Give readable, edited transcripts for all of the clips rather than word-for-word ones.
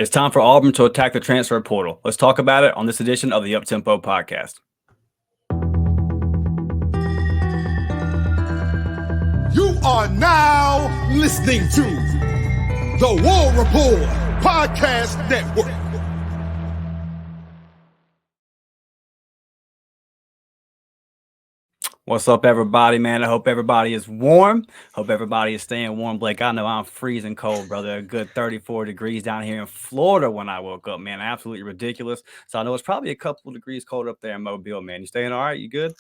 It's time for Auburn to attack the transfer portal. Let's talk about it on this edition of the Uptempo podcast. You are now listening to the War Report Podcast Network. What's up, everybody, man? I hope everybody is warm. Hope everybody is staying warm. Blake, I know I'm freezing cold, brother. A good 34 degrees down here in Florida when I woke up, man. Absolutely ridiculous. So I know it's probably a couple of degrees cold up there in Mobile, man. You staying all right? You good?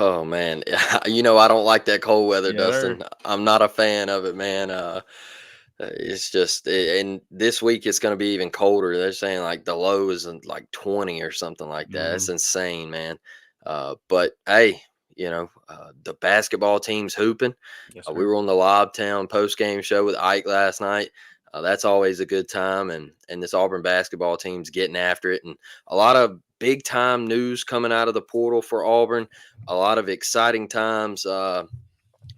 Oh man, I don't like that cold weather, Yeah, Dustin. I'm not a fan of it, man. It's just, and this week it's going to be even colder. They're saying like the low is like 20 or something like that. It's insane, man. But hey, the basketball team's hooping. Yes, We were on the Lob Town post game show with Ike last night. That's always a good time, and this Auburn basketball team's getting after it, and a lot of big time news coming out of the portal for Auburn. A lot of exciting times.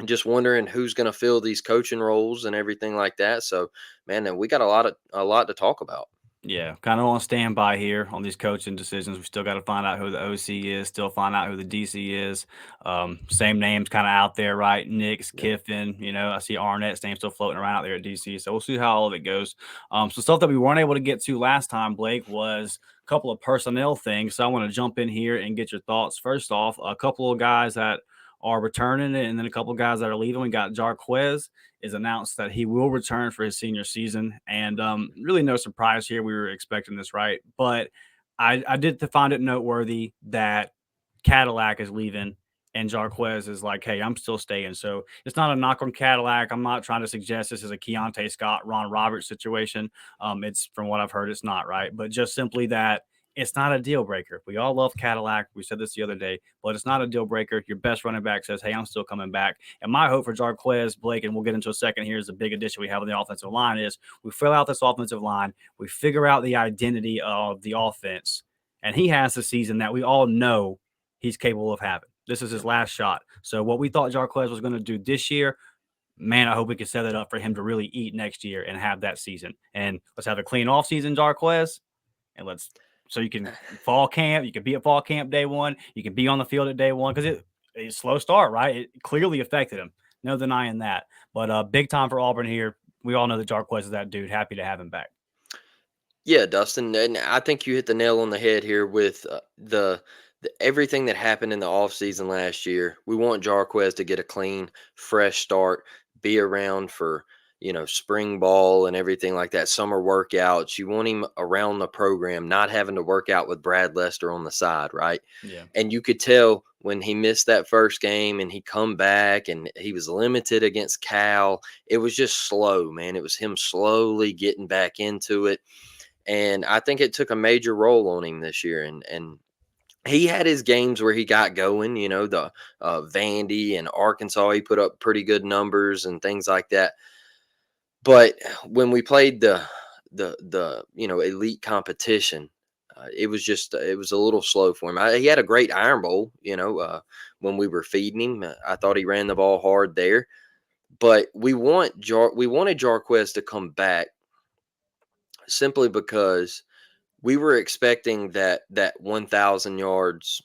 Just wondering who's going to fill these coaching roles and everything like that. So, man, we got a lot to talk about. Yeah, kind of on standby here on these coaching decisions. We still got to find out who the OC is, still find out who the DC is. Same names kind of out there, right? Nix, Kiffin, I see Arnett's name still floating around out there at DC. So we'll see how all of it goes. So stuff that we weren't able to get to last time, Blake, was a couple of personnel things. So I want to jump in here and get your thoughts. First off, a couple of guys that are returning and then a couple of guys that are leaving. We got Jarquez is announced that he will return for his senior season. And really no surprise here. We were expecting this, right? But I did find it noteworthy that Cadillac is leaving and Jarquez is like, hey, I'm still staying. So it's not a knock on Cadillac. I'm not trying to suggest this is a Keontae Scott, Ron Roberts situation. It's from what I've heard, it's not, right? But just simply that it's not a deal breaker. We all love Cadillac. We said this the other day, but it's not a deal breaker. Your best running back says, hey, I'm still coming back. And my hope for Jarquez, Blake, and we'll get into a second here, is the big addition we have on the offensive line is we fill out this offensive line. We figure out the identity of the offense. And he has the season that we all know he's capable of having. This is his last shot. So what we thought Jarquez was going to do this year, man, I hope we can set it up for him to really eat next year and have that season. And let's have a clean off season, Jarquez, and so you can fall camp. You can be at fall camp day one. You can be on the field at day one because it's slow start, right? It clearly affected him. No denying that. But big time for Auburn here. We all know that Jarquez is that dude. Happy to have him back. Yeah, Dustin, and I think you hit the nail on the head here with the everything that happened in the offseason last year. We want Jarquez to get a clean, fresh start, be around for spring ball and everything like that, summer workouts. You want him around the program, not having to work out with Brad Lester on the side, right? Yeah. And you could tell when he missed that first game and he come back and he was limited against Cal, it was just slow, man. It was him slowly getting back into it. And I think it took a major role on him this year. And he had his games where he got going, the Vandy and Arkansas, he put up pretty good numbers and things like that. But when we played the elite competition, it was a little slow for him. He had a great Iron Bowl, when we were feeding him. I thought he ran the ball hard there. But we wanted Jarquez to come back simply because we were expecting that 1,000 yards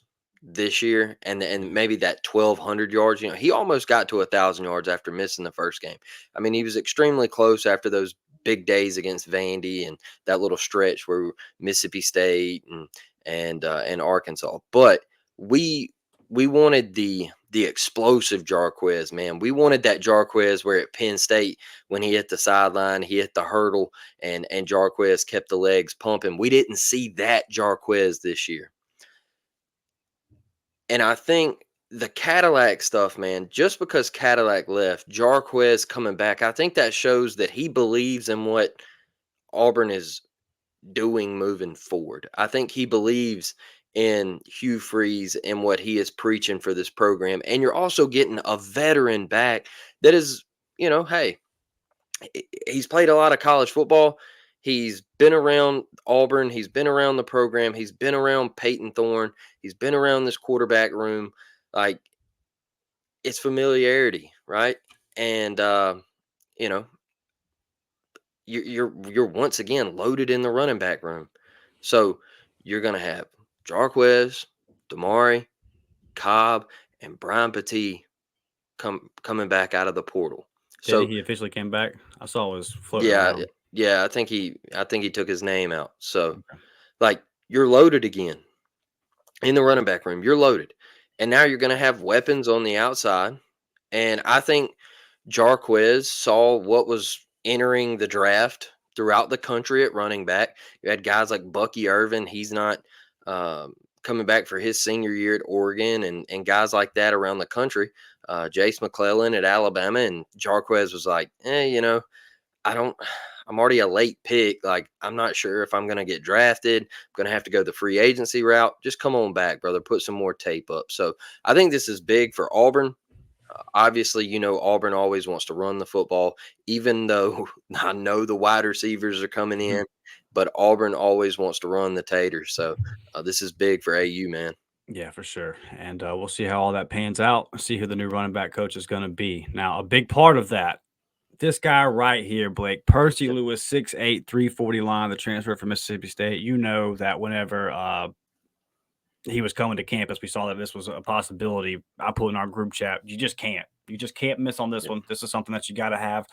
this year and maybe that 1,200 yards. He almost got to 1,000 yards after missing the first game. I mean, he was extremely close after those big days against Vandy and that little stretch where Mississippi State and Arkansas. But we wanted the explosive Jarquez, man. We wanted that Jarquez where at Penn State, when he hit the sideline, he hit the hurdle, and Jarquez kept the legs pumping. We didn't see that Jarquez this year. And I think the Cadillac stuff, man, just because Cadillac left, Jarquez coming back, I think that shows that he believes in what Auburn is doing moving forward. I think he believes in Hugh Freeze and what he is preaching for this program. And you're also getting a veteran back that is, hey, he's played a lot of college football. He's been around Auburn. He's been around the program. He's been around Peyton Thorne. He's been around this quarterback room. Like, it's familiarity, right? And, you're once again loaded in the running back room. So you're gonna have Jarquez, Damari, Cobb, and Brian Petit coming back out of the portal. Did So he officially came back? I saw it was floating yeah, around. yeah, I think he took his name out. So Okay. like you're loaded again in the running back room. You're loaded, and now you're gonna have weapons on the outside. And I think Jarquez saw what was entering the draft throughout the country at running back. You had guys like Bucky Irvin. He's not coming back for his senior year at Oregon, and guys like that around the country. Jace McClellan at Alabama, and Jarquez was like, I don't. I'm already a late pick. Like, I'm not sure if I'm going to get drafted. I'm going to have to go the free agency route. Just come on back, brother. Put some more tape up. So I think this is big for Auburn. Obviously, Auburn always wants to run the football, even though I know the wide receivers are coming in, but Auburn always wants to run the taters. So this is big for AU, man. Yeah, for sure. And we'll see how all that pans out. See who the new running back coach is going to be. Now, a big part of that, this guy right here, Blake, Percy Yep. Lewis, 6'8", 340 line, the transfer from Mississippi State. You know that whenever he was coming to campus, we saw that this was a possibility. I put in our group chat. You just can't. You just can't miss on this Yep. one. This is something that you got to have.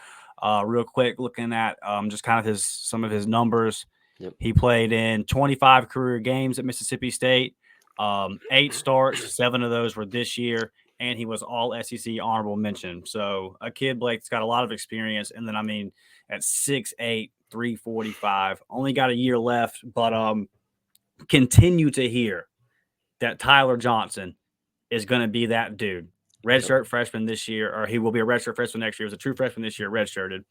Real quick, looking at just kind of some of his numbers. Yep. He played in 25 career games at Mississippi State, 8 starts, 7 of those were this year, and he was all SEC honorable mention. So a kid, Blake's got a lot of experience. And then, I mean, at 6'8", 345, only got a year left, but continue to hear that Tyler Johnson is going to be that dude. Redshirt freshman this year, or he will be a redshirt freshman next year. He was a true freshman this year, redshirted.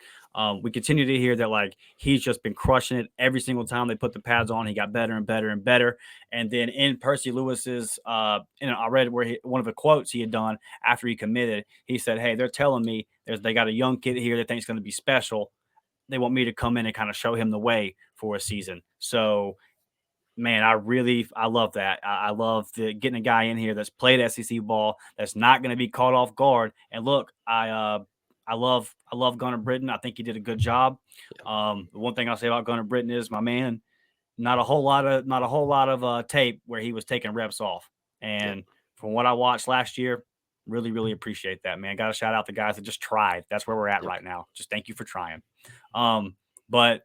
We continue to hear that like he's just been crushing it every single time they put the pads on. He got better and better and better. And then in Percy Lewis's, I read where one of the quotes he had done after he committed, he said, "Hey, they're telling me they got a young kid here that thinks going to be special. They want me to come in and kind of show him the way for a season." So man, I love that. I love getting a guy in here that's played SEC ball, that's not going to be caught off guard. And look, I love Gunnar Britton. I think he did a good job. The one thing I'll say about Gunnar Britton is my man, not a whole lot of tape where he was taking reps off. Yep. And from what I watched last year, really appreciate that, man. Got to shout out the guys that just tried. That's where we're at Yep. right now. Just thank you for trying. But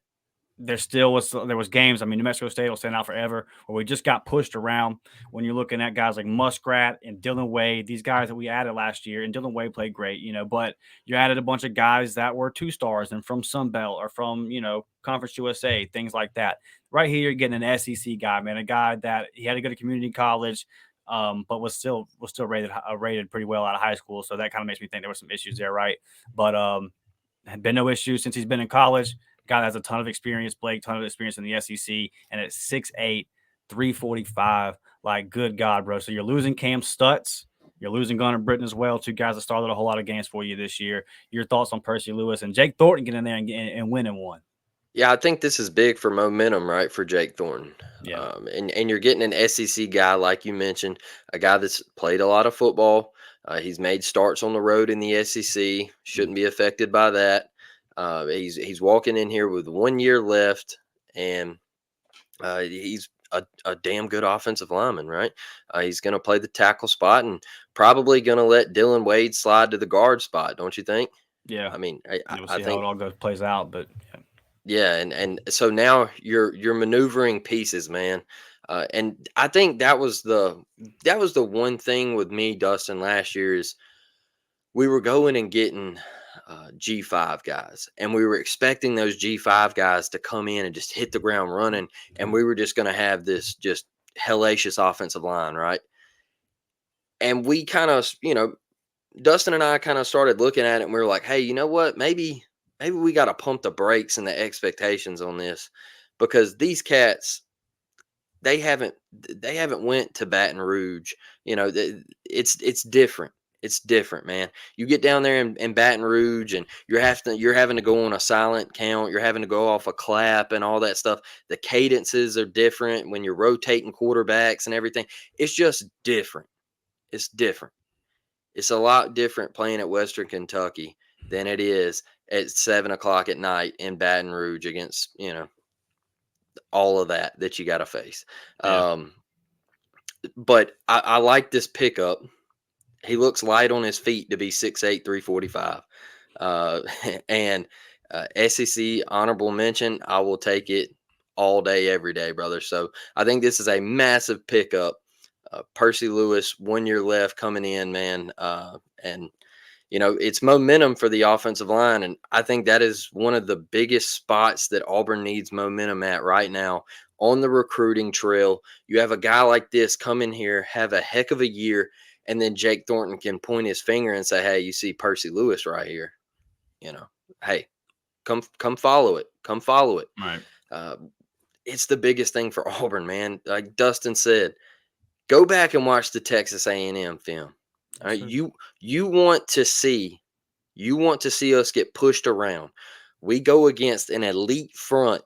there was games. I mean, New Mexico State will stand out forever, where we just got pushed around. When you're looking at guys like Muskrat and Dylan Wade, these guys that we added last year, and Dylan Wade played great, but you added a bunch of guys that were 2 stars and from Sunbelt or from, Conference USA, things like that. Right here, you're getting an SEC guy, man, a guy that he had to go to community college, but was still rated pretty well out of high school. So that kind of makes me think there were some issues there, right? But had been no issues since he's been in college. Guy that has a ton of experience, Blake, ton of experience in the SEC, and at 6'8", 345, like, good God, bro. So you're losing Cam Stutz. You're losing Gunnar Britton as well, 2 guys that started a whole lot of games for you this year. Your thoughts on Percy Lewis and Jake Thornton getting in there and winning one? Yeah, I think this is big for momentum, right, for Jake Thornton. Yeah. And you're getting an SEC guy, like you mentioned, a guy that's played a lot of football. He's made starts on the road in the SEC. Shouldn't be affected by that. He's walking in here with 1 year left, and he's a damn good offensive lineman, right? He's going to play the tackle spot and probably going to let Dylan Wade slide to the guard spot, don't you think? Yeah. I mean, We'll I see how think it all plays out, but yeah. yeah, and so now you're maneuvering pieces, man. And I think that was the one thing with me, Dustin, last year is we were going and getting G5 guys, and we were expecting those G5 guys to come in and just hit the ground running, and we were just going to have this just hellacious offensive line, right? And we kind of, Dustin and I kind of started looking at it, and we were like, hey, you know what? Maybe we got to pump the brakes and the expectations on this, because these cats, they haven't went to Baton Rouge. It's different. It's different, man. You get down there in Baton Rouge, and you're having to go on a silent count. You're having to go off a clap and all that stuff. The cadences are different when you're rotating quarterbacks and everything. It's just different. It's different. It's a lot different playing at Western Kentucky than it is at 7 o'clock at night in Baton Rouge against, all of that you got to face. Yeah. But I like this pickup. He looks light on his feet to be 6'8", 345. Uh, and SEC honorable mention, I will take it all day, every day, brother. So I think this is a massive pickup. Percy Lewis, 1 year left coming in, man. And it's momentum for the offensive line. And I think that is one of the biggest spots that Auburn needs momentum at right now on the recruiting trail. You have a guy like this come in here, have a heck of a year, and then Jake Thornton can point his finger and say, hey, you see Percy Lewis right here. Hey, come follow it. Come follow it. Right. It's the biggest thing for Auburn, man. Like Dustin said, go back and watch the Texas A&M film. All right, Sure. you want to see us get pushed around. We go against an elite front.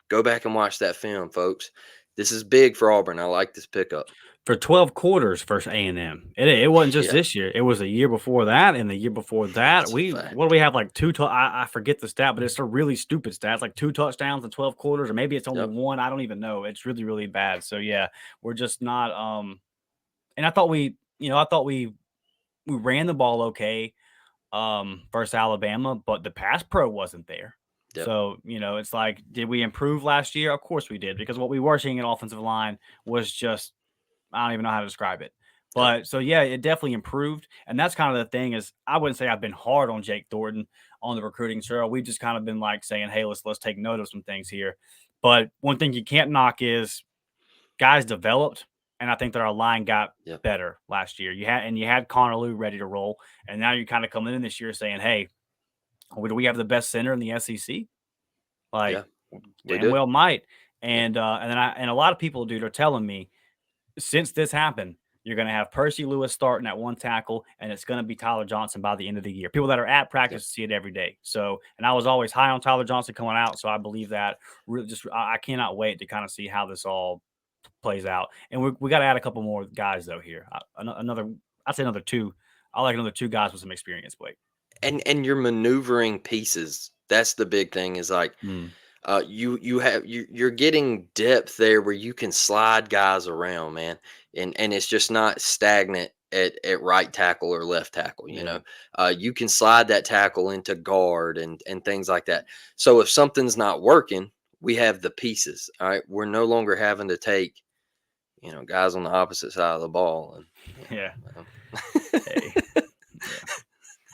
Go back and watch that film, folks. This is big for Auburn. I like this pickup. For 12 quarters versus A&M. It wasn't just Yeah, this year. It was a year before that, and the year before that. that's a fact. What do we have, like, I forget the stat, but it's a really stupid stat. It's like 2 touchdowns in 12 quarters, or maybe it's only Yep. 1. I don't even know. It's really, really bad. So, yeah, we're just not and I thought we ran the ball okay versus Alabama, but the pass pro wasn't there. Yep. So, it's like, did we improve last year? Of course we did, because what we were seeing in offensive line was just, I don't even know how to describe it. But so, yeah, it definitely improved. And that's kind of the thing is, I wouldn't say I've been hard on Jake Thornton on the recruiting trail. We've just kind of been like saying, hey, let's take note of some things here. But one thing you can't knock is guys developed. And I think that our line got Yep. better last year. You had Connor Lew ready to roll. And now you're kind of coming in this year saying, hey, do we have the best center in the SEC? Like, we damn do. well might. And and a lot of people, dude, are telling me, since this happened, you're going to have Percy Lewis starting at one tackle, and it's going to be Tyler Johnson by the end of the year. People that are at practice see it every day. So, and I was always high on Tyler Johnson coming out, so I believe that. Really, I cannot wait to kind of see how this all plays out. And we got to add a couple more guys though here. I'd say another 2. I like another 2 guys with some experience, Blake. And you're maneuvering pieces. That's the big thing. Is like you're getting depth there where you can slide guys around, man, and it's just not stagnant at right tackle or left tackle. You can slide that tackle into guard and things like that. So if something's not working, we have the pieces. All right, we're no longer having to take guys on the opposite side of the ball. And Yeah. Hey. Yeah.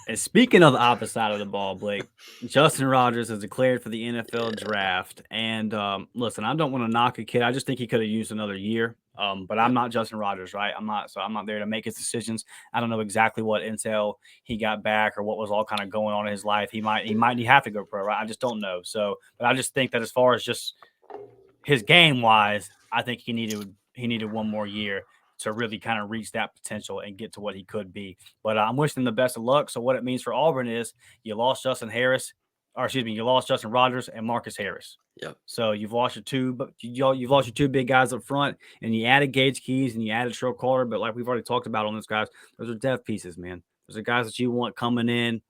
And speaking of the opposite side of the ball, Blake, Justin Rogers is declared for the NFL draft. And listen, I don't want to knock a kid. I just think he could have used another year. But I'm not Justin Rogers, right? I'm not there to make his decisions. I don't know exactly what intel he got back or what was all kind of going on in his life. He might have to go pro, right? I just don't know. So, but I just think that as far as just his game wise, I think he needed one more year to really kind of reach that potential and get to what he could be. But I'm wishing him the best of luck. So what it means for Auburn is you lost Justin Rogers and Marcus Harris. Yep. So you've lost you've lost your 2 big guys up front, and you added Gage Keys and you added Sherrill Carter. But like we've already talked about on those guys, those are depth pieces, man. Those are guys that you want coming in,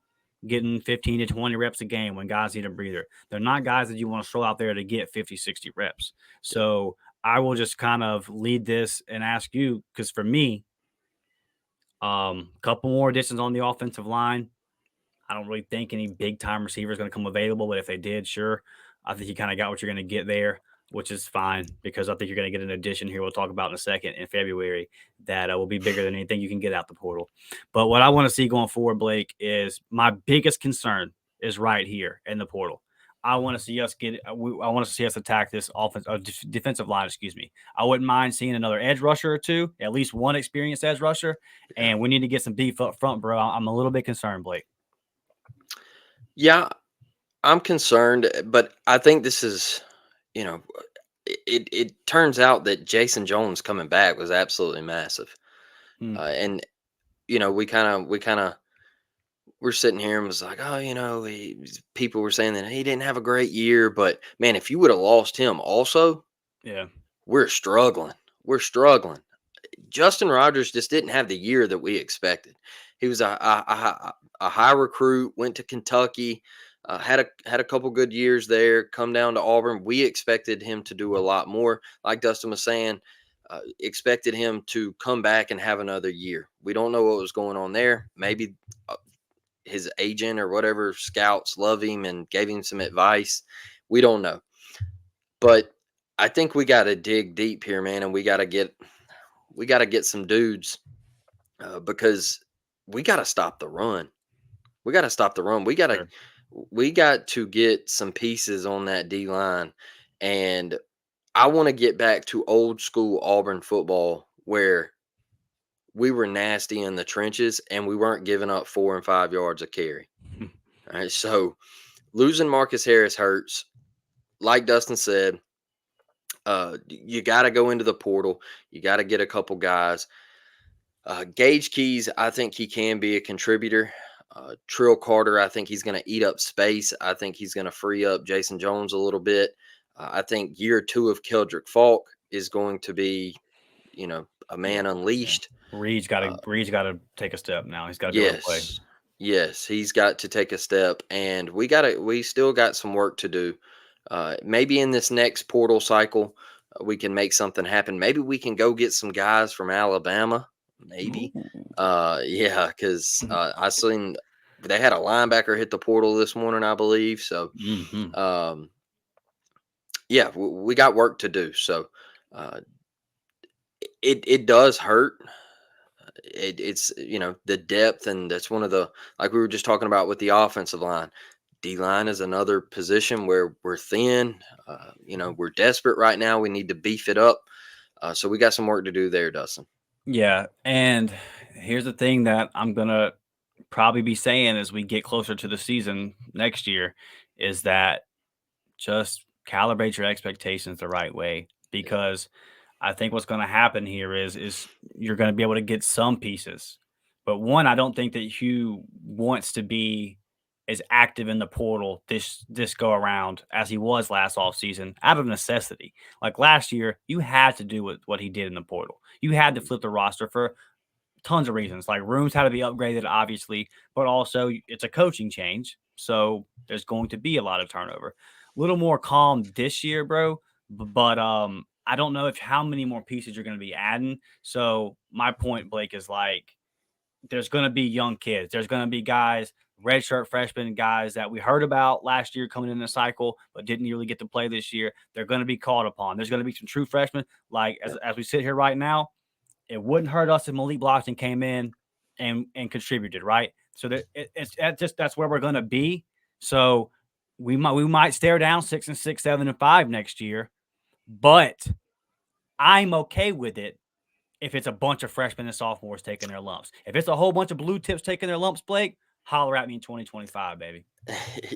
getting 15 to 20 reps a game when guys need a breather. They're not guys that you want to throw out there to get 50, 60 reps. So I will just kind of lead this and ask you, because for me, couple more additions on the offensive line. I don't really think any big time receiver is going to come available, but if they did, sure. I think you kind of got what you're going to get there, which is fine, because I think you're going to get an addition here we'll talk about in a second in February that will be bigger than anything you can get out the portal. But what I want to see going forward, Blake, is my biggest concern is right here in the portal. I want to see us attack this defensive line. Excuse me. I wouldn't mind seeing another edge rusher or 2, at least one experienced edge rusher, and we need to get some beef up front, bro. I'm a little bit concerned, Blake. Yeah, I'm concerned, but I think this is, it turns out that Jason Jones coming back was absolutely massive. And, we're sitting here and was like, oh, people were saying that he didn't have a great year, but man, if you would have lost him also, Yeah, we're struggling. We're struggling. Justin Rogers just didn't have the year that we expected. He was a a high recruit, went to Kentucky, had a couple good years there, come down to Auburn. We expected him to do a lot more. Like Dustin was saying, expected him to come back and have another year. We don't know what was going on there. Maybe his agent or whatever scouts love him and gave him some advice. We don't know. But I think we got to dig deep here, man, and we got to get some dudes because we got to stop the run. We got to stop the run. Sure. We got to get some pieces on that D line, and I want to get back to old school Auburn football where we were nasty in the trenches and we weren't giving up 4 and 5 yards a carry. All right, so losing Marcus Harris hurts. Like Dustin said, you got to go into the portal. You got to get a couple guys. Gage Keys, I think he can be a contributor. Trill Carter, I think he's going to eat up space. I think he's going to free up Jason Jones a little bit. I think year 2 of Keldrick Falk is going to be, a man unleashed. Reed's got to take a step now. He's got to be able to play. Yes, he's got to take a step, and we still got some work to do. Maybe in this next portal cycle, we can make something happen. Maybe we can go get some guys from Alabama. Maybe, yeah, because I seen they had a linebacker hit the portal this morning, I believe. So, yeah, we got work to do. So, it does hurt. It's the depth, and that's one of the, like we were just talking about with the offensive line. D line is another position where we're thin. We're desperate right now. We need to beef it up. So we got some work to do there, Dustin. Yeah, and here's the thing that I'm gonna probably be saying as we get closer to the season next year is that just calibrate your expectations the right way, because I think what's going to happen here is you're going to be able to get some pieces. But one, I don't think that Hugh wants to be as active in the portal this go around as he was last offseason out of necessity. Like last year, you had to do what he did in the portal. You had to flip the roster for tons of reasons. Like rooms had to be upgraded, obviously, but also it's a coaching change. So there's going to be a lot of turnover. A little more calm this year, bro. But I don't know how many more pieces you're going to be adding. So my point, Blake, is like there's going to be young kids. There's going to be guys, redshirt freshmen guys that we heard about last year coming in the cycle, but didn't really get to play this year. They're going to be called upon. There's going to be some true freshmen. Like as we sit here right now, it wouldn't hurt us if Malik Blockton came in and contributed, right? So that's where we're going to be. So we might stare down 6 and 6, 7 and 5 next year, but I'm okay with it if it's a bunch of freshmen and sophomores taking their lumps. If it's a whole bunch of blue tips taking their lumps, Blake, holler at me in 2025, baby.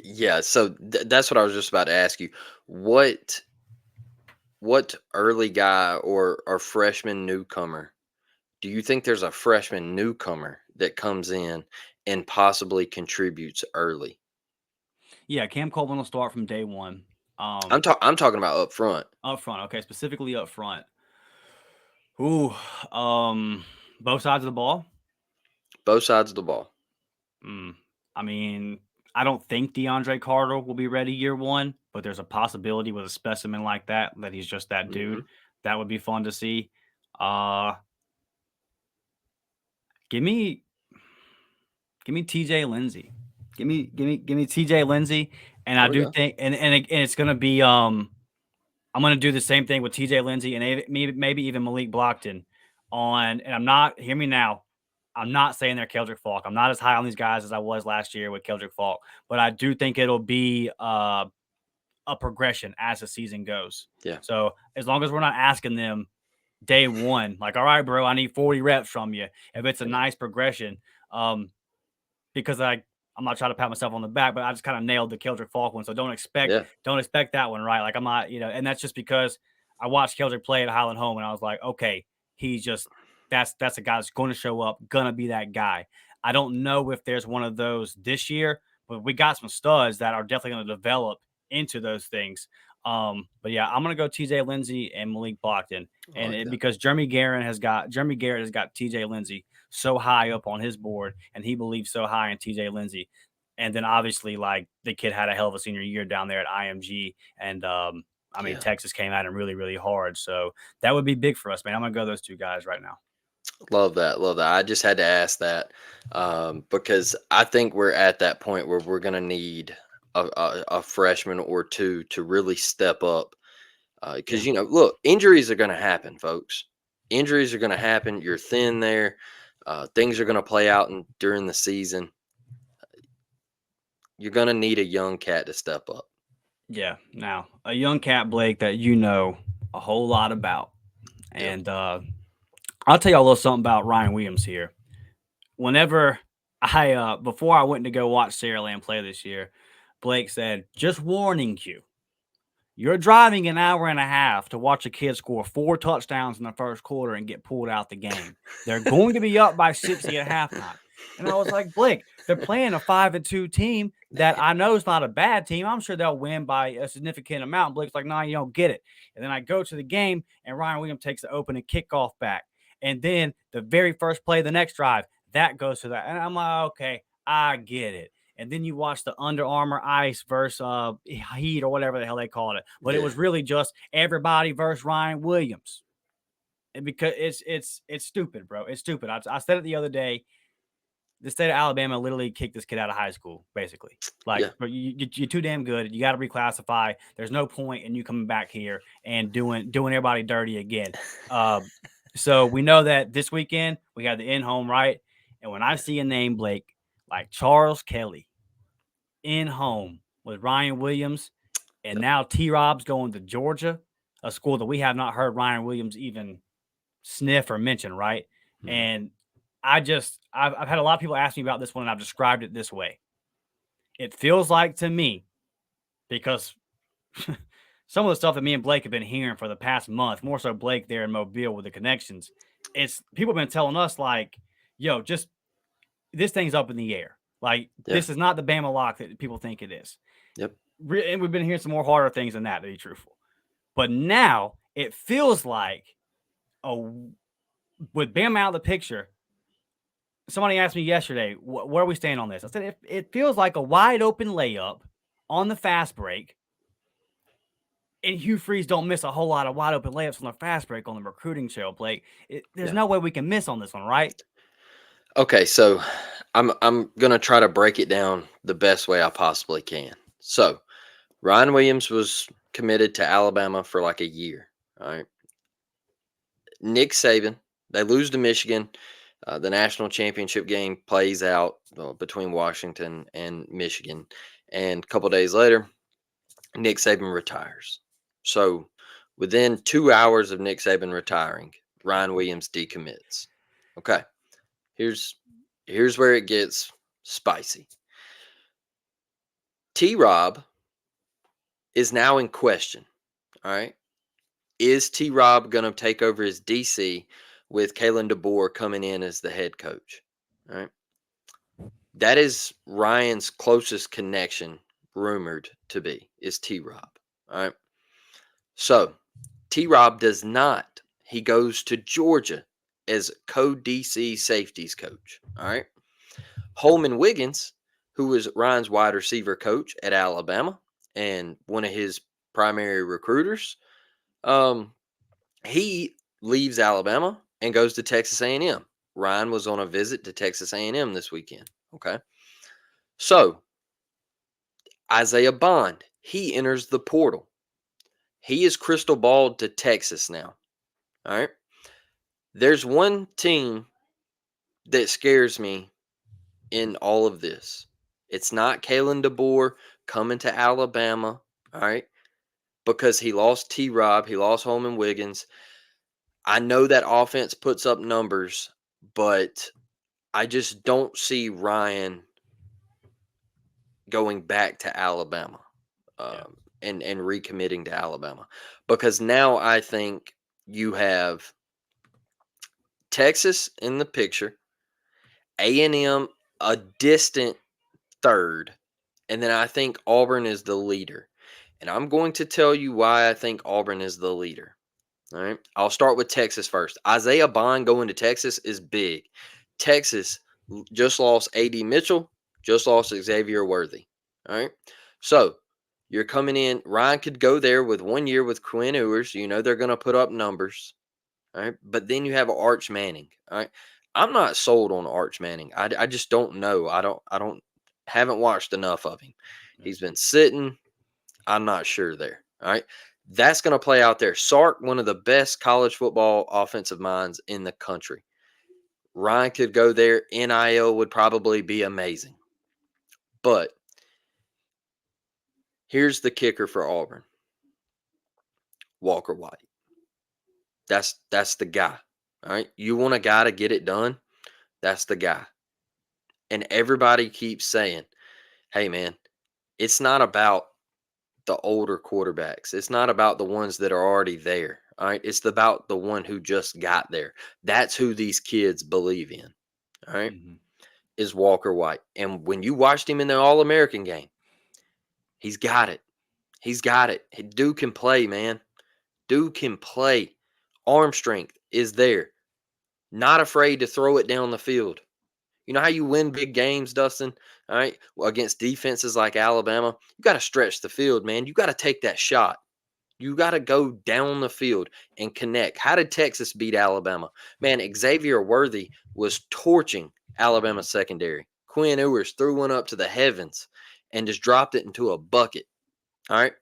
Yeah, so that's what I was just about to ask you. What early guy or freshman newcomer do you think there's a freshman newcomer that comes in and possibly contributes early? Yeah, Cam Coleman will start from day one. I'm talking about up front. Up front, okay, specifically up front. Ooh, both sides of the ball. Both sides of the ball. I mean, I don't think DeAndre Carter will be ready year one, but there's a possibility with a specimen like that he's just that dude. That would be fun to see. Give me TJ Lindsey. Give me TJ Lindsey. And I do think, and it's going to be, I'm going to do the same thing with TJ Lindsey and maybe even Malik Blockton and I'm not, hear me now, I'm not saying they're Keldrick Falk. I'm not as high on these guys as I was last year with Keldrick Falk, but I do think it'll be a progression as the season goes. Yeah. So as long as we're not asking them day one, like, all right, bro, I need 40 reps from you. If it's a nice progression, because I'm not trying to pat myself on the back, but I just kind of nailed the Keldrick Falk one. So don't expect that one, right? Like I'm not, and that's just because I watched Keldrick play at Highland Home and I was like, okay, he's just, that's a guy that's going to show up, going to be that guy. I don't know if there's one of those this year, but we got some studs that are definitely going to develop into those things. But yeah, I'm going to go TJ Lindsey and Malik Blockton. And because Jeremy Garrett has got TJ Lindsey so high up on his board, and he believed so high in TJ Lindsey. And then obviously, like, the kid had a hell of a senior year down there at IMG, and I mean, Yeah. Texas came at him really, really hard. So that would be big for us, man. I'm gonna go those two guys right now. Love that. Love that. I just had to ask that because I think we're at that point where we're going to need a freshman or two to really step up. Because, Yeah. look, injuries are going to happen, folks. Injuries are going to happen. You're thin there. Things are going to play out during the season. You're going to need a young cat to step up. Yeah. Now, a young cat, Blake, that you know a whole lot about. Yep. And I'll tell you a little something about Ryan Williams here. Whenever before I went to go watch Saraland play this year, Blake said, just warning you, you're driving an hour and a half to watch a kid score 4 touchdowns in the first quarter and get pulled out the game. They're going to be up by 60 at halftime. And I was like, Blake, they're playing a 5-2 team that I know is not a bad team. I'm sure they'll win by a significant amount. And Blake's like, nah, you don't get it. And then I go to the game, and Ryan Williams takes the opening kickoff back. And then the very first play of the next drive, that goes to that. And I'm like, okay, I get it. And then you watch the Under Armour Ice versus Heat or whatever the hell they called it. But it was really just everybody versus Ryan Williams. And because it's stupid, bro. It's stupid. I said it the other day. The state of Alabama literally kicked this kid out of high school, basically. Like, but you're too damn good. You got to reclassify. There's no point in you coming back here and doing everybody dirty again. So we know that this weekend we have the in-home, right? And when I see a name, Blake, like Charles Kelly in home with Ryan Williams, and now T-Rob's going to Georgia, a school that we have not heard Ryan Williams even sniff or mention, right? Mm-hmm. And I've had a lot of people ask me about this one, and I've described it this way. It feels like to me, because some of the stuff that me and Blake have been hearing for the past month, more so Blake there in Mobile with the connections, it's people have been telling us like, yo, just this thing's up in the air. Like, this is not the Bama lock that people think it is. Yep. And we've been hearing some more harder things than that, to be truthful. But now it feels like, with Bama out of the picture, somebody asked me yesterday, where are we staying on this? I said, it feels like a wide open layup on the fast break. And Hugh Freeze don't miss a whole lot of wide open layups on the fast break on the recruiting show, Blake. There's no way we can miss on this one, right? Okay, so I'm gonna try to break it down the best way I possibly can. So Ryan Williams was committed to Alabama for like a year. All right. Nick Saban, they lose to Michigan. The national championship game plays out between Washington and Michigan. And a couple days later, Nick Saban retires. So within 2 hours of Nick Saban retiring, Ryan Williams decommits. Okay. Here's where it gets spicy. T-Rob is now in question. All right. Is T-Rob going to take over as DC with Kalen DeBoer coming in as the head coach? All right. That is Ryan's closest connection, rumored to be, is T-Rob. All right. So T-Rob does not. He goes to Georgia as co-DC safeties coach. All right. Holman Wiggins, who was Ryan's wide receiver coach at Alabama and one of his primary recruiters, he leaves Alabama and goes to Texas A&M. Ryan was on a visit to Texas A&M this weekend. Okay. So Isaiah Bond, he enters the portal. He is crystal balled to Texas now. All right. There's one team that scares me in all of this. It's not Kalen DeBoer coming to Alabama. All right. Because he lost T-Rob. He lost Holman Wiggins. I know that offense puts up numbers, but I just don't see Ryan going back to Alabama and recommitting to Alabama. Because now I think you have Texas in the picture, A&M a distant third, and then I think Auburn is the leader. And I'm going to tell you why I think Auburn is the leader. All right. I'll start with Texas first. Isaiah Bond going to Texas is big. Texas just lost A.D. Mitchell, just lost Xavier Worthy. All right. So you're coming in. Ryan could go there with 1 year with Quinn Ewers. You know they're going to put up numbers. All right. But then you have Arch Manning. All right. I'm not sold on Arch Manning. I just don't know. Haven't watched enough of him. He's been sitting. I'm not sure there. All right. That's going to play out there. Sark, one of the best college football offensive minds in the country. Ryan could go there. NIL would probably be amazing. But here's the kicker for Auburn. Walker White. That's the guy. All right. You want a guy to get it done? That's the guy. And everybody keeps saying, hey man, it's not about the older quarterbacks. It's not about the ones that are already there. All right. It's about the one who just got there. That's who these kids believe in. All right. Mm-hmm. Is Walker White. And when you watched him in the All-American game, he's got it. He's got it. Dude can play, man. Dude can play. Arm strength is there. Not afraid to throw it down the field. You know how you win big games, Dustin? All right. Well, against defenses like Alabama, you got to stretch the field, man. You got to take that shot. You got to go down the field and connect. How did Texas beat Alabama? Man, Xavier Worthy was torching Alabama secondary. Quinn Ewers threw one up to the heavens and just dropped it into a bucket. All right.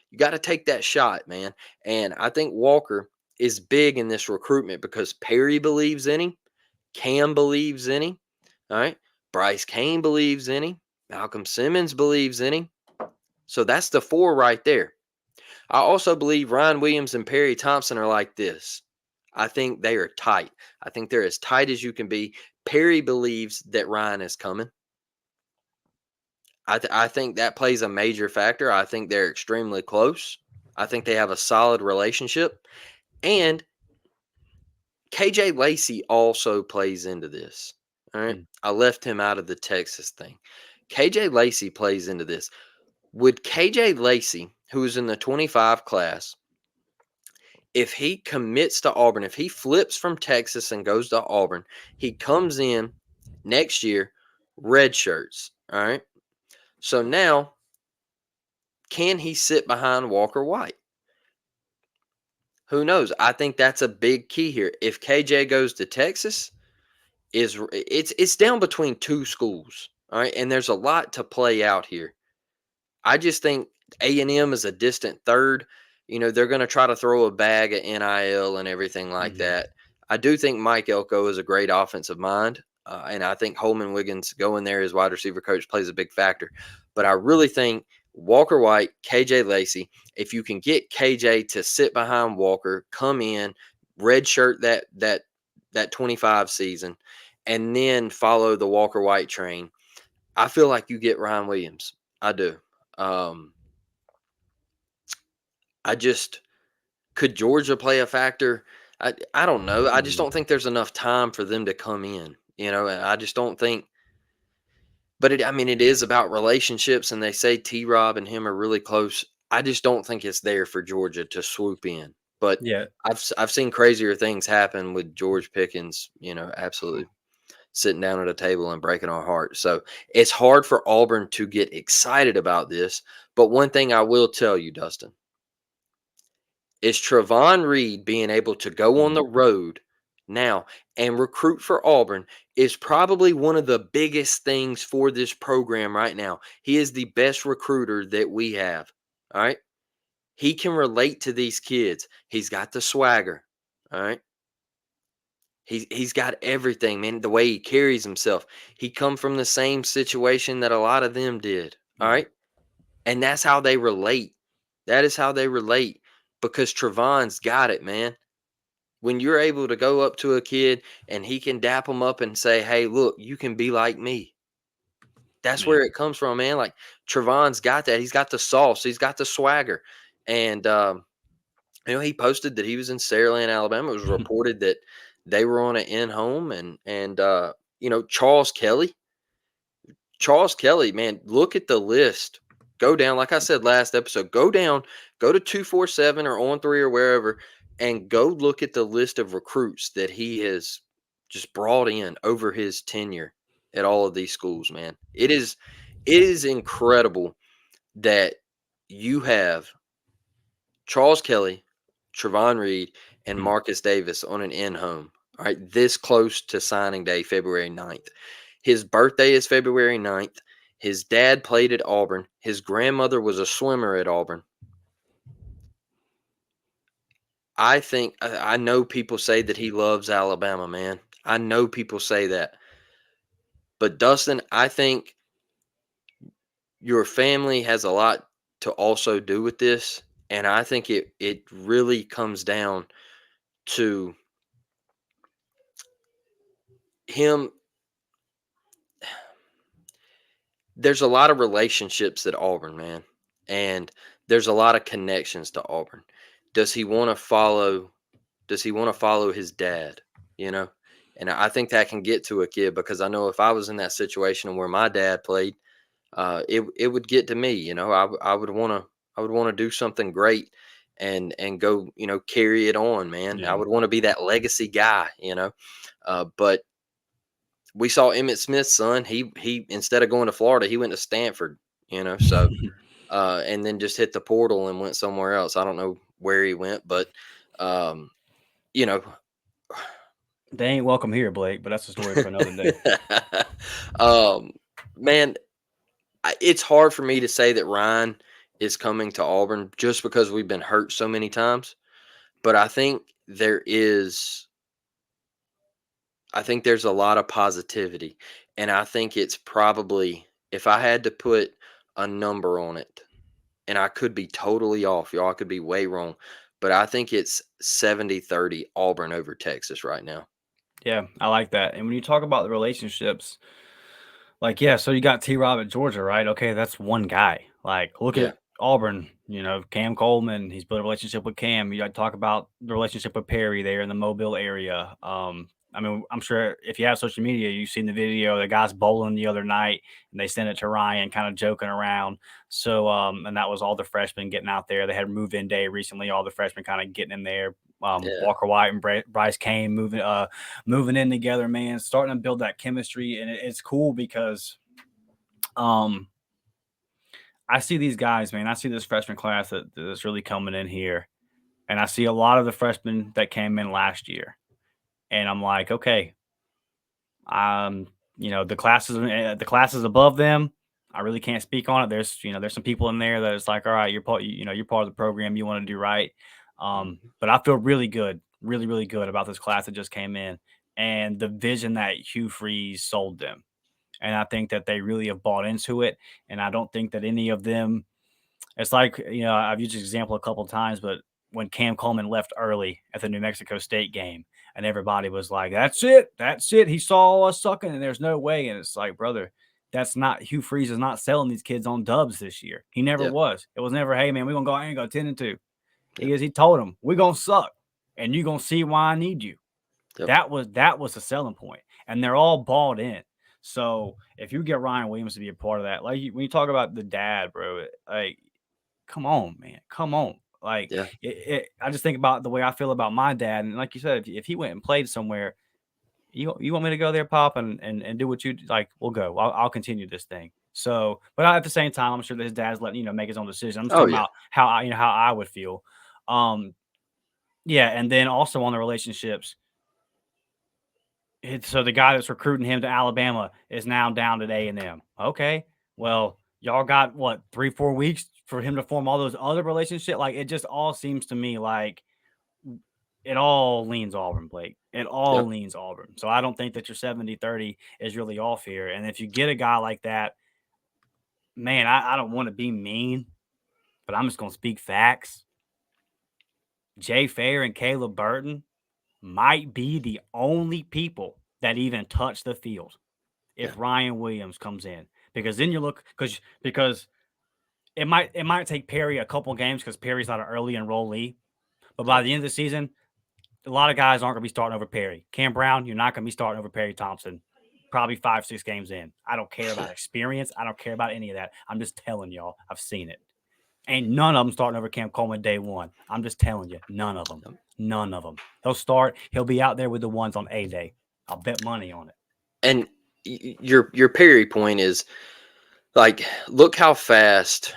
You got to take that shot, man. And I think Walker is big in this recruitment because Perry believes in him. Cam believes in him. All right. Bryce Kane believes in him. Malcolm Simmons believes in him. So that's the four right there. I also believe Ryan Williams and Perry Thompson are like this. I think they are tight. I think they're as tight as you can be. Perry believes that Ryan is coming. I think that plays a major factor. I think they're extremely close. I think they have a solid relationship. And KJ Lacey also plays into this. All right. I left him out of the Texas thing. KJ Lacey plays into this. Would KJ Lacey, who is in the 25 class, if he commits to Auburn, if he flips from Texas and goes to Auburn, he comes in next year, red shirts. All right. So now, can he sit behind Walker White? Who knows? I think that's a big key here. If KJ goes to Texas, it's down between two schools. All right. And there's a lot to play out here. I just think A&M is a distant third. You know, they're going to try to throw a bag at NIL and everything like that. I do think Mike Elko is a great offensive mind. And I think Holman Wiggins going there as wide receiver coach plays a big factor. But I really think Walker White, KJ Lacey, if you can get KJ to sit behind Walker, come in, redshirt that 25 season, and then follow the Walker White train, I feel like you get Ryan Williams. I do. Could Georgia play a factor? I don't know. I just don't think there's enough time for them to come in, you know, and I just don't think, but it is about relationships, and they say T-Rob and him are really close. I just don't think it's there for Georgia to swoop in, but Yeah. I've seen crazier things happen with George Pickens, you know, absolutely sitting down at a table and breaking our heart. So it's hard for Auburn to get excited about this. But one thing I will tell you, Dustin, is Trevon Reed being able to go on the road now and recruit for Auburn is probably one of the biggest things for this program right now. He is the best recruiter that we have. All right. He can relate to these kids. He's got the swagger. All right. He's got everything, man. The way he carries himself. He come from the same situation that a lot of them did. All right. And that's how they relate. That is how they relate because Trevon's got it, man. When you're able to go up to a kid and he can dap him up and say, hey, look, you can be like me. That's where it comes from, man. Like Trevon's got that. He's got the sauce. He's got the swagger. And, you know, he posted that he was in Saraland, Alabama. It was reported that they were on an in-home and you know, Charles Kelly, man, look at the list. Go down, like I said last episode, go down, go to 247 or On3 or wherever, and go look at the list of recruits that he has just brought in over his tenure at all of these schools, man. It is incredible that you have Charles Kelly, Trevon Reed, and Hmm. Marcus Davis on an in-home. All right, this close to signing day, February 9th. His birthday is February 9th. His dad played at Auburn. His grandmother was a swimmer at Auburn. I know people say that he loves Alabama, man. I know people say that. But Dustin, I think your family has a lot to also do with this, and I think it really comes down to him. There's a lot of relationships at Auburn, man, and there's a lot of connections to Auburn. Does he want to follow? Does he want to follow his dad? You know, and I think that can get to a kid because I know if I was in that situation where my dad played, it would get to me. I would want to do something great and go carry it on, man. I Yeah. would want to be that legacy guy. But we saw Emmett Smith's son. He instead of going to Florida, he went to Stanford. So and then just hit the portal and went somewhere else. I don't know where he went, but um, you know, They ain't welcome here, Blake, but that's a story for another day. um, man, it's hard for me to say that Ryan is coming to Auburn just because we've been hurt so many times. But I think there's a lot of positivity, and I think it's probably, if I had to put a number on it, and I could be totally off, y'all, I could be way wrong, but I think it's 70-30 Auburn over Texas right now. Yeah, I like that. And when you talk about the relationships, like, yeah, so you got T-Rob at Georgia, right? Okay, that's one guy. Like, look Yeah, at Auburn, Cam Coleman. He's built a relationship with Cam. You got to talk about the relationship with Perry there in the Mobile area. I mean, I'm sure if you have social media, you've seen the video. The guys bowling the other night, and they sent it to Ryan, kind of joking around. So, and that was all the freshmen getting out there. They had move-in day recently. All the freshmen kind of getting in there. yeah, Walker White and Bryce Kane moving in together, man, starting to build that chemistry, and it's cool because um I see these guys, man. I see this freshman class that's really coming in here, and I see a lot of the freshmen that came in last year, and I'm like, okay, um, the classes above them, I really can't speak on it. There's some people in there that it's like, all right, you're part of the program, you want to do right. mhm, But I feel really good, really, really good about this class that just came in and the vision that Hugh Freeze sold them. And I think that they really have bought into it. And I don't think that any of them, it's like, I've used this example a couple of times, but when Cam Coleman left early at the New Mexico State game, and everybody was like, that's it. That's it. He saw us sucking, and there's no way. And it's like, brother, that's not Hugh Freeze is not selling these kids on dubs this year. He never yeah, was. It was never, hey man, we're gonna go out and go 10-2. yeah, He told them, we're gonna suck, and you're gonna see why I need you. yep, That was the selling point, and they're all bought in. So if you get Ryan Williams to be a part of that, like when you talk about the dad, bro, like come on, man, come on. Like yeah, I just think about the way I feel about my dad, and like you said, if he went and played somewhere, you want me to go there, Pop, and do what you like, we'll go. I'll continue this thing. So, but at the same time, I'm sure that his dad's letting make his own decision. I'm just oh talking yeah, about how I would feel. Um, yeah, and then also on the relationships, so the guy that's recruiting him to Alabama is now down at A&M. Okay, well, y'all got what 3-4 weeks for him to form all those other relationships. Like it just all seems to me like it all leans Auburn, Blake. It all yep, leans Auburn. So I don't think that your 70-30 is really off here. And if you get a guy like that, man, I don't want to be mean, but I'm just gonna speak facts. Jay Fair and Caleb Burton might be the only people that even touch the field yeah, if Ryan Williams comes in, because then you look because it might take Perry a couple games because Perry's not an early enrollee, but by yep, the end of the season, a lot of guys aren't going to be starting over Perry. Cam Brown, you're not going to be starting over Perry Thompson. Probably 5-6 games in. I don't care about experience. I don't care about any of that. I'm just telling y'all, I've seen it. Ain't none of them starting over Cam Coleman day one. I'm just telling you, none of them. yep. None of them. He'll start. He'll be out there with the ones on A day. I'll bet money on it. And your Perry point is like, look how fast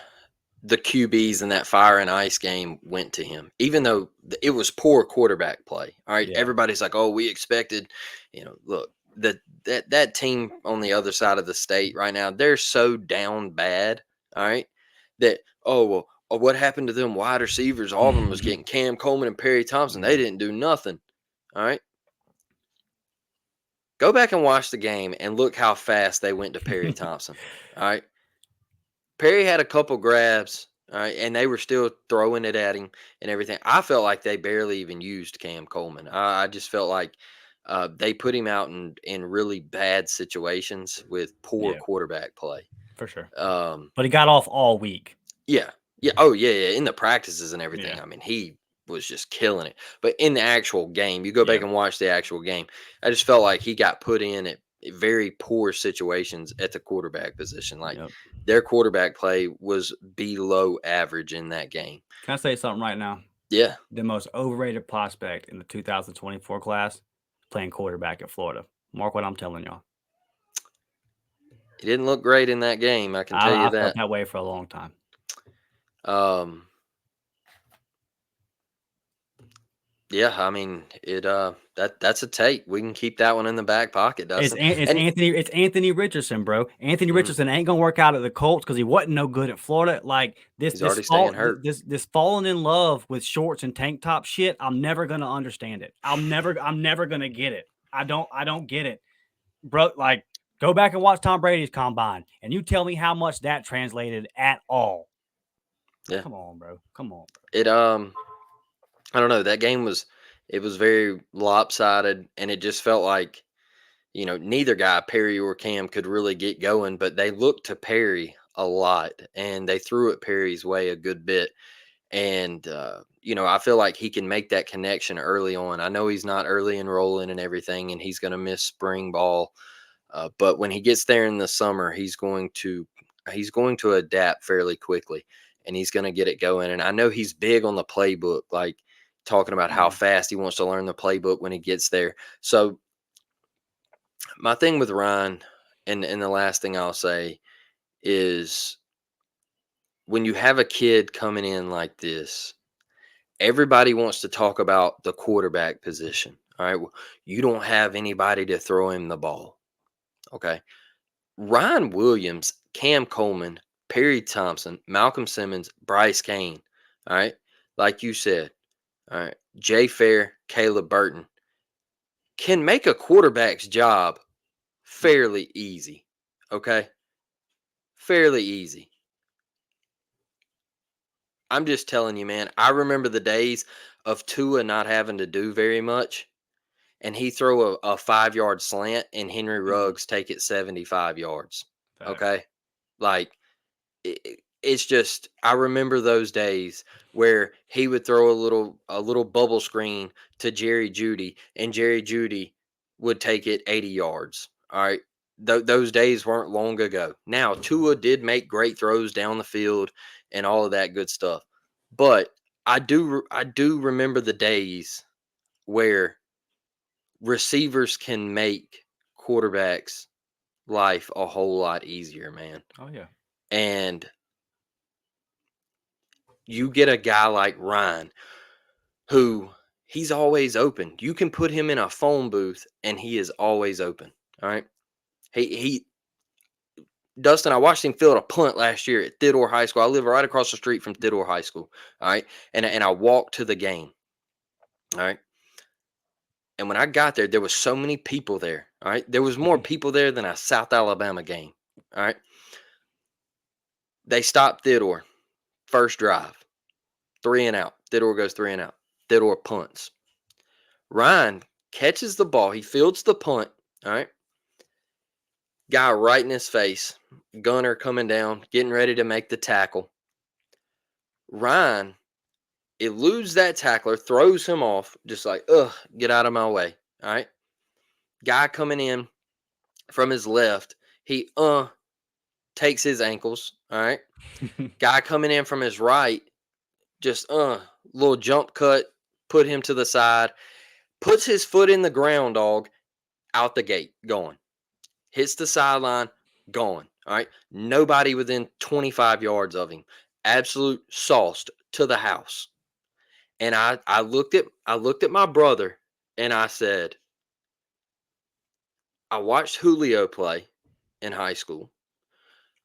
the QBs in that fire and ice game went to him, even though it was poor quarterback play. All right. Yeah. Everybody's like, oh, we expected, look, that team on the other side of the state right now, they're so down bad. All right. That, what happened to them wide receivers? Auburn was getting Cam Coleman and Perry Thompson. They didn't do nothing. All right. Go back and watch the game and look how fast they went to Perry Thompson. All right. Perry had a couple grabs, all right, and they were still throwing it at him and everything. I felt like they barely even used Cam Coleman. I just felt like they put him out in really bad situations with poor Yeah, quarterback play. for sure. Um, But he got off all week. yeah, yeah, oh yeah. In the practices and everything, Yeah. I mean, he was just killing it. But in the actual game, you go back Yeah. and watch the actual game. I just felt like he got put in at very poor situations at the quarterback position. Like Yep. their quarterback play was below average in that game. Can I say something right now? Yeah, The most overrated prospect in the 2024 class playing quarterback at Florida. Mark what I'm telling y'all. he didn't look great in that game. I can tell you I felt that. that way for a long time. Yeah, I mean that's a tape. We can keep that one in the back pocket, It's Dustin. And Anthony Richardson, bro. Anthony mhm, Richardson ain't gonna work out at the Colts because he wasn't no good at Florida. Like he's already staying hurt. this falling in love with shorts and tank top shit. I'm never gonna understand it. I'm never gonna get it. I don't get it, bro. Like go back and watch Tom Brady's combine, and you tell me how much that translated at all. Yeah. Come on, bro. Come on, bro. It I don't know. That game was very lopsided, and it just felt like neither guy, Perry or Cam, could really get going. But they looked to Perry a lot, and they threw it Perry's way a good bit. And I feel like he can make that connection early on. I know he's not early enrolling and everything, and he's going to miss spring ball. But when he gets there in the summer, he's going to adapt fairly quickly, and he's going to get it going. And I know he's big on the playbook, like talking about how fast he wants to learn the playbook when he gets there. So my thing with Ryan, and the last thing I'll say is when you have a kid coming in like this, everybody wants to talk about the quarterback position. All right. Well, you don't have anybody to throw him the ball. Okay. Ryan Williams, Cam Coleman, Perry Thompson, Malcolm Simmons, Bryce Kane. All right. Like you said, all right. Jay Fair, Caleb Burton can make a quarterback's job fairly easy. Okay. Fairly easy. I'm just telling you, man. I remember the days of Tua not having to do very much, and he throw a 5-yard slant, and Henry Ruggs take it 75 yards. Facts. Okay, like it's just I remember those days where he would throw a little bubble screen to Jerry Judy, and Jerry Judy would take it 80 yards. All right. Those days weren't long ago. Now, Tua did make great throws down the field and all of that good stuff. But I do remember the days where receivers can make quarterbacks life a whole lot easier, man. Oh yeah. And you get a guy like Ryan who he's always open. You can put him in a phone booth and he is always open. All right. He Dustin, I watched him field a punt last year at Theodore High School. I live right across the street from Theodore High School. All right. And I walked to the game. All right. And when I got there, there was so many people there. All right. There was more people there than a South Alabama game. All right. They stopped Theodore. First drive. 3 and out. Theodore goes 3 and out. Theodore punts. Ryan catches the ball. He fields the punt. All right. Guy right in his face. Gunner coming down, getting ready to make the tackle. Ryan eludes that tackler, throws him off, just like, get out of my way. All right. Guy coming in from his left, he takes his ankles. All right. Guy coming in from his right, just little jump cut, put him to the side, puts his foot in the ground, dog, out the gate, gone. Hits the sideline, gone. All right. Nobody within 25 yards of him. Absolute sauced to the house. And I looked at my brother and I said, I watched Julio play in high school.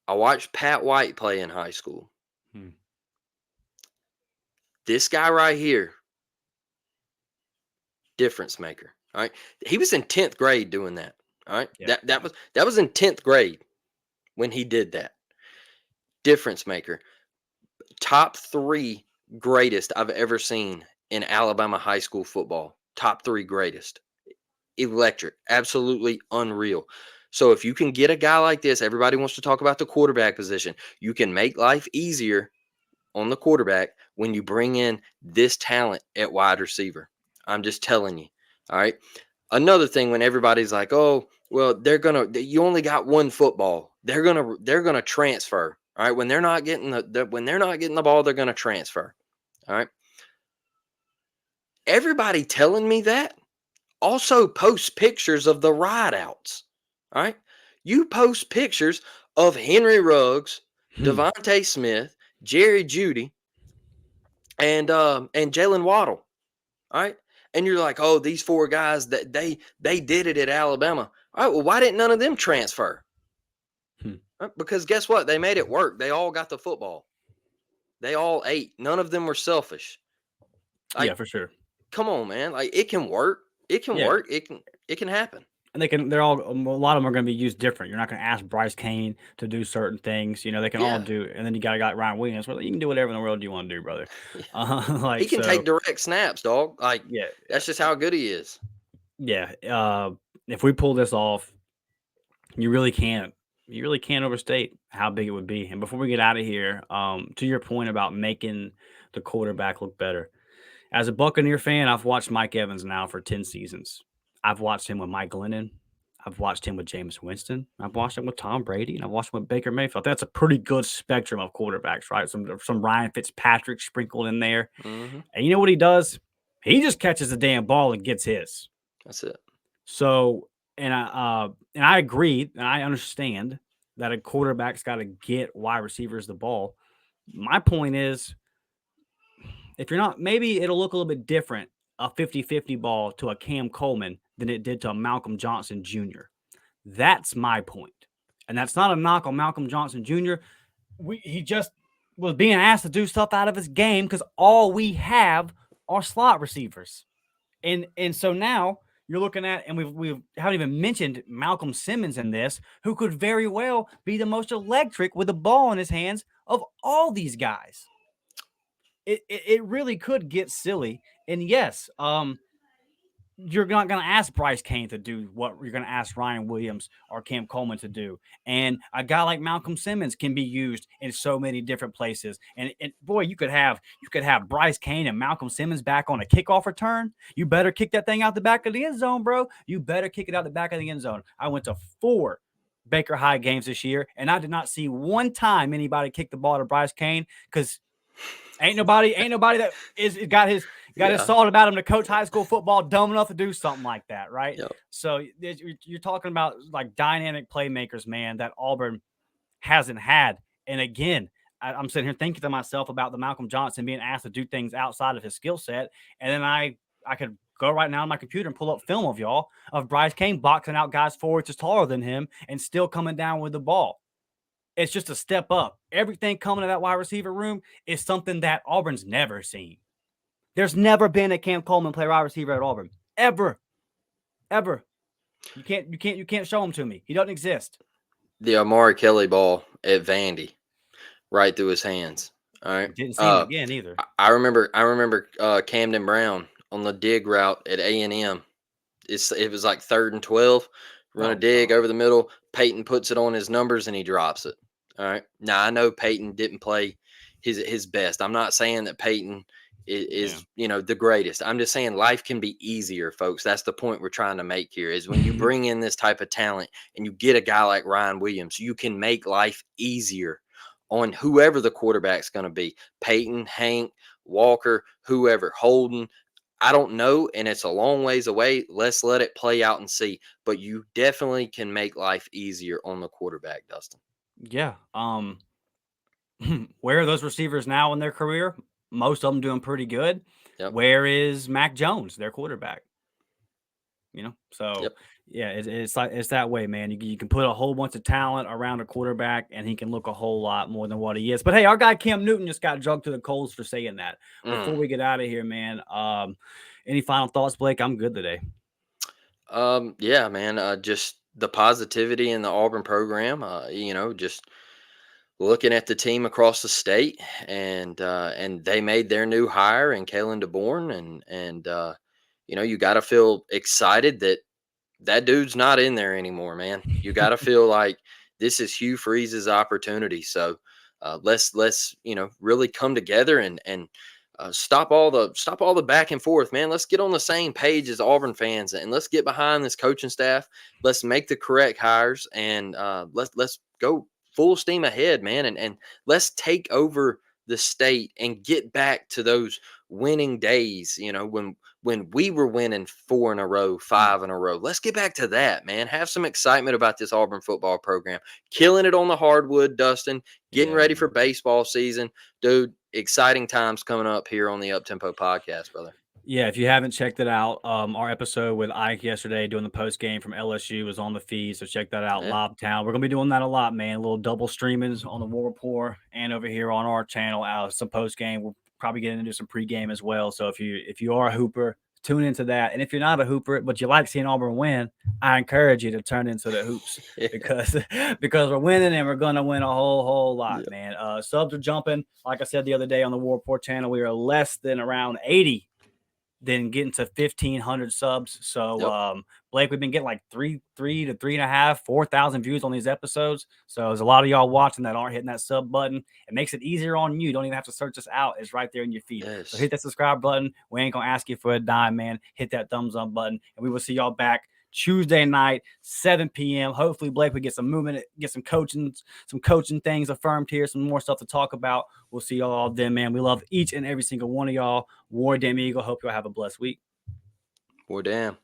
I watched Pat White play in high school. Hmm. This guy right here, difference maker. All right. He was in 10th grade doing that. All right. Yeah. That was in 10th grade when he did that. Difference maker. Top 3 greatest I've ever seen in Alabama high school football. Top 3 greatest. Electric. Absolutely unreal. So if you can get a guy like this, everybody wants to talk about the quarterback position. You can make life easier on the quarterback when you bring in this talent at wide receiver. I'm just telling you. All right. Another thing, when everybody's like, "Oh, well, you only got one football. They're gonna transfer." All right. When they're not getting when they're not getting the ball, they're gonna transfer. All right. Everybody telling me that also posts pictures of the rideouts. All right. You post pictures of Henry Ruggs, Devontae Smith, Jerry Jeudy, and Jalen Waddle. All right. And you're like, oh, these 4 guys that they did it at Alabama. All right. Well, why didn't none of them transfer? Because guess what? They made it work. They all got the football. They all ate. None of them were selfish. Like, Yeah, for sure. come on, man. Like, it can work. It can Yeah. work. It can happen. And they're all, a lot of them are going to be used different. You're not going to ask Bryce Kane to do certain things. You know, they can all Yeah. do. And then you got a guy like Ryan Williams. Well, you can do whatever in the world you want to do, brother. Yeah. He can take direct snaps, dog. Like, yeah, that's just how good he is. yeah. If we pull this off, you really can't overstate how big it would be. And before we get out of here, to your point about making the quarterback look better, as a Buccaneer fan, I've watched Mike Evans now for 10 seasons. I've watched him with Mike Glennon. I've watched him with Jameis Winston. I've watched him with Tom Brady, and I've watched him with Baker Mayfield. That's a pretty good spectrum of quarterbacks, right? Some Ryan Fitzpatrick sprinkled in there. Mm-hmm. And you know what he does? He just catches the damn ball and gets his. That's it. So, and I agree, and I understand that a quarterback's got to get wide receivers the ball. My point is, if you're not, maybe it'll look a little bit different, a 50-50 ball to a Cam Coleman than it did to a Malcolm Johnson Jr. That's my point. And that's not a knock on Malcolm Johnson Jr. He just was being asked to do stuff out of his game because all we have are slot receivers. And so now you're looking at, and we haven't even mentioned Malcolm Simmons in this, who could very well be the most electric with the ball in his hands of all these guys. It really could get silly. And yes, you're not going to ask Bryce Kane to do what you're going to ask Ryan Williams or Cam Coleman to do. And a guy like Malcolm Simmons can be used in so many different places. And boy, you could have Bryce Kane and Malcolm Simmons back on a kickoff return. You better kick that thing out the back of the end zone, bro. You better kick it out the back of the end zone. I went to 4 Baker High games this year, and I did not see one time anybody kick the ball to Bryce Kane because ain't nobody that got his thought about him to coach high school football dumb enough to do something like that, right? Yep. So you're talking about like dynamic playmakers, man, that Auburn hasn't had. And again, I'm sitting here thinking to myself about the Malcolm Johnson being asked to do things outside of his skill set, and then I could go right now on my computer and pull up film of y'all of Bryce Kane boxing out guys 4 inches taller than him and still coming down with the ball. It's just a step up. Everything coming to that wide receiver room is something that Auburn's never seen. There's never been a Cam Coleman play wide receiver at Auburn. Ever. You can't show him to me. He doesn't exist. The Amari Kelly ball at Vandy, right through his hands. All right. Didn't see him again either. I remember Camden Brown on the dig route at A&M. It was like 3rd and 12. Run a dig over the middle. Peyton puts it on his numbers and he drops it. All right. Now I know Peyton didn't play his best. I'm not saying that Peyton is the greatest. I'm just saying life can be easier, folks. That's the point we're trying to make here, is when you bring in this type of talent and you get a guy like Ryan Williams, you can make life easier on whoever the quarterback's going to be. Peyton, Hank, Walker, whoever, Holden. I don't know, and it's a long ways away. Let's let it play out and see. But you definitely can make life easier on the quarterback, Dustin. Yeah. Where are those receivers now in their career? Most of them doing pretty good. Yep. Where is Mac Jones, their quarterback? So Yep. yeah, it's like it's that way, man. You can put a whole bunch of talent around a quarterback, and he can look a whole lot more than what he is. But hey, our guy Cam Newton just got drugged to the coals for saying that. Before Mm. we get out of here, man, any final thoughts, Blake? I'm good today. Yeah, man. Just the positivity in the Auburn program. Just looking at the team across the state, and they made their new hire in Kalen DeBourne, and you got to feel excited that that dude's not in there anymore, man. You got to feel like this is Hugh Freeze's opportunity. So let's really come together and stop all the back and forth, man. Let's get on the same page as Auburn fans, and let's get behind this coaching staff. Let's make the correct hires, and let's go full steam ahead, man. And let's take over the state and get back to those winning days. When we were winning 4 in a row, 5 in a row. Let's get back to that, man. Have some excitement about this Auburn football program. Killing it on the hardwood, Dustin. Getting Yeah, ready man. for baseball season. Dude, exciting times coming up here on the Uptempo podcast, brother. Yeah, if you haven't checked it out, our episode with Ike yesterday doing the post game from LSU was on the feed, so check that out. Yeah. Live Town. We're gonna be doing that a lot, man. A little double streamings on the War Report and over here on our channel. Some post game. We'll probably get into some pregame as well. So if you are a hooper, tune into that. And if you're not a hooper but you like seeing Auburn win, I encourage you to turn into the hoops Yeah. because we're winning and we're gonna win a whole lot, Yeah. man. Subs are jumping. Like I said the other day on the War Report channel, we are less than around 80. Then getting to 1,500 subs. So, Yep. Blake, we've been getting like 3 to 3.5, 4,000 views on these episodes. So there's a lot of y'all watching that aren't hitting that sub button. It makes it easier on you. Don't even have to search us out. It's right there in your feed. Yes. So hit that subscribe button. We ain't gonna ask you for a dime, man. Hit that thumbs up button, and we will see y'all back Tuesday night, 7 p.m. Hopefully, Blake, we get some movement, get some coaching things affirmed here, some more stuff to talk about. We'll see y'all all then, man. We love each and every single one of y'all. War Damn Eagle. Hope y'all have a blessed week. Well, damn.